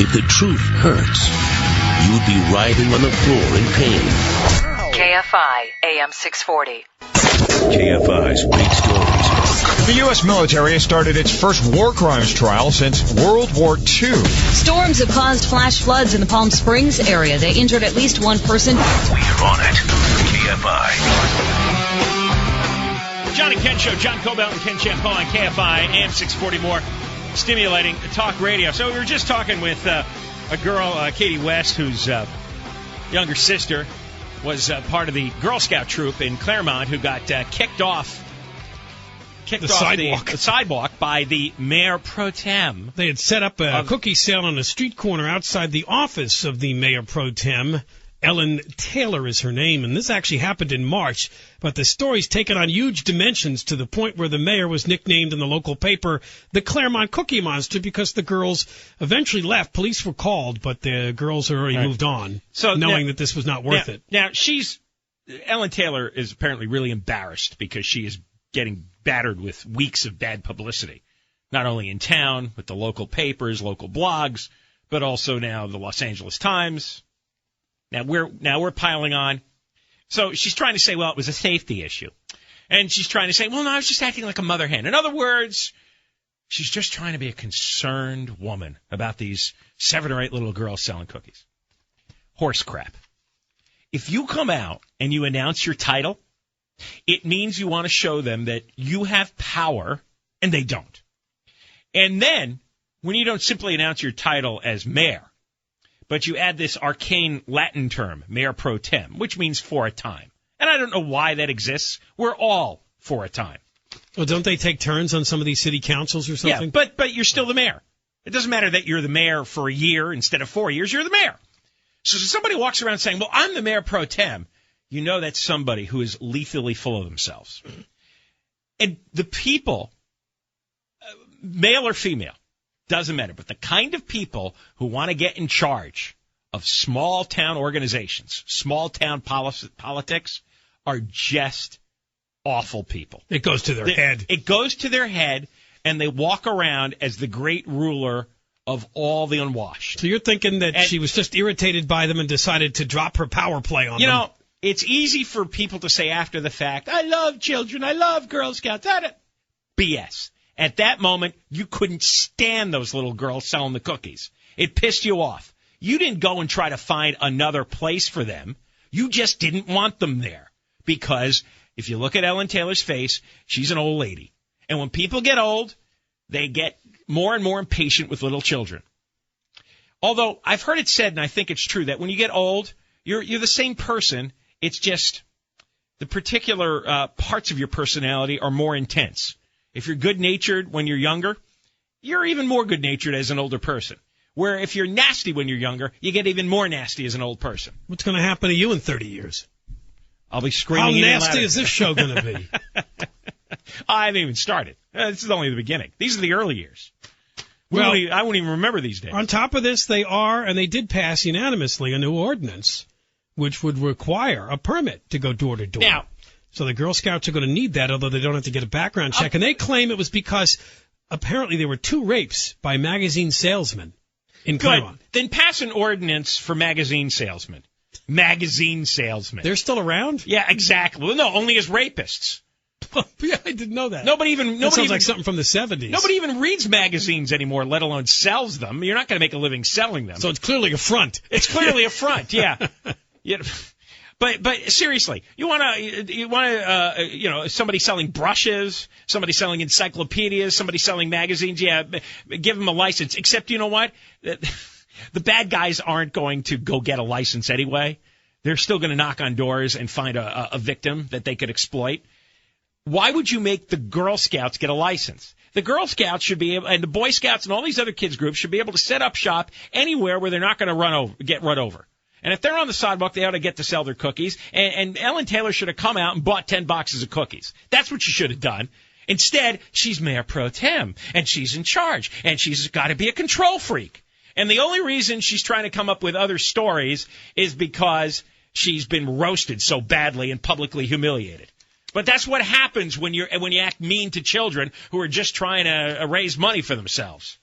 If the truth hurts, you'd be writhing on the floor in pain. KFI AM 640. KFI's big stories. The U.S. military has started its first war crimes trial since World War II. Storms have caused flash floods in the Palm Springs area. They injured at least one person. We're on it. KFI. John and Ken Show. John Cobell and Ken Champone on KFI AM 640. More stimulating talk radio. So we were just talking with a girl, Katie West, whose younger sister was part of the Girl Scout troop in Claremont, who got kicked off the sidewalk by the mayor pro tem. They had set up a cookie sale on a street corner outside the office of the mayor pro tem. Ellen Taylor is her name, and this actually happened in March, but the story's taken on huge dimensions to the point where the mayor was nicknamed in the local paper the Claremont Cookie Monster because the girls eventually left. Police were called, but the girls had already moved on, knowing that this was not worth it. Now, Ellen Taylor is apparently really embarrassed because she is getting battered with weeks of bad publicity, not only in town with the local papers, local blogs, but also now the Los Angeles Times. Now we're piling on. So she's trying to say, well, it was a safety issue. And she's trying to say, well, no, I was just acting like a mother hen. In other words, she's just trying to be a concerned woman about these 7 or 8 little girls selling cookies. Horse crap. If you come out and you announce your title, it means you want to show them that you have power and they don't. And then when you don't simply announce your title as mayor, but you add this arcane Latin term, mayor pro tem, which means for a time. And I don't know why that exists. We're all for a time. Well, don't they take turns on some of these city councils or something? Yeah, but you're still the mayor. It doesn't matter that you're the mayor for a year instead of 4 years. You're the mayor. So if somebody walks around saying, well, I'm the mayor pro tem, you know that's somebody who is lethally full of themselves. And the people, male or female, doesn't matter, but the kind of people who want to get in charge of small-town organizations, small-town politics, are just awful people. It goes to their head. It goes to their head, and they walk around as the great ruler of all the unwashed. So you're thinking that she was just irritated by them and decided to drop her power play on them? You know, it's easy for people to say after the fact, I love children, I love Girl Scouts. BS. At that moment, you couldn't stand those little girls selling the cookies. It pissed you off. You didn't go and try to find another place for them. You just didn't want them there. Because if you look at Ellen Taylor's face, she's an old lady. And when people get old, they get more and more impatient with little children. Although I've heard it said, and I think it's true, that when you get old, you're the same person. It's just the particular parts of your personality are more intense. If you're good-natured when you're younger, you're even more good-natured as an older person. Where if you're nasty when you're younger, you get even more nasty as an old person. What's going to happen to you in 30 years? I'll be screaming. How nasty is this show going to be? I haven't even started. This is only the beginning. These are the early years. I won't even remember these days. On top of this, they did pass unanimously a new ordinance, which would require a permit to go door to door. Now, so the Girl Scouts are going to need that, although they don't have to get a background check. And they claim it was because apparently there were 2 rapes by magazine salesmen in Claremont. Then pass an ordinance for magazine salesmen. Magazine salesmen. They're still around? Yeah, exactly. Well, no, only as rapists. Yeah, I didn't know that. Nobody sounds like something from the 70s. Nobody even reads magazines anymore, let alone sells them. You're not going to make a living selling them. So it's clearly a front. It's clearly a front, yeah. Yeah. But seriously, you want to somebody selling brushes, somebody selling encyclopedias, somebody selling magazines, yeah, give them a license. Except you know what? The bad guys aren't going to go get a license anyway. They're still going to knock on doors and find a victim that they could exploit. Why would you make the Girl Scouts get a license? The Girl Scouts should be able, and the Boy Scouts and all these other kids groups should be able to set up shop anywhere where they're not going to get run over. And if they're on the sidewalk, they ought to get to sell their cookies. And Ellen Taylor should have come out and bought 10 boxes of cookies. That's what she should have done. Instead, she's mayor pro tem, and she's in charge, and she's got to be a control freak. And the only reason she's trying to come up with other stories is because she's been roasted so badly and publicly humiliated. But that's what happens when you act mean to children who are just trying to raise money for themselves.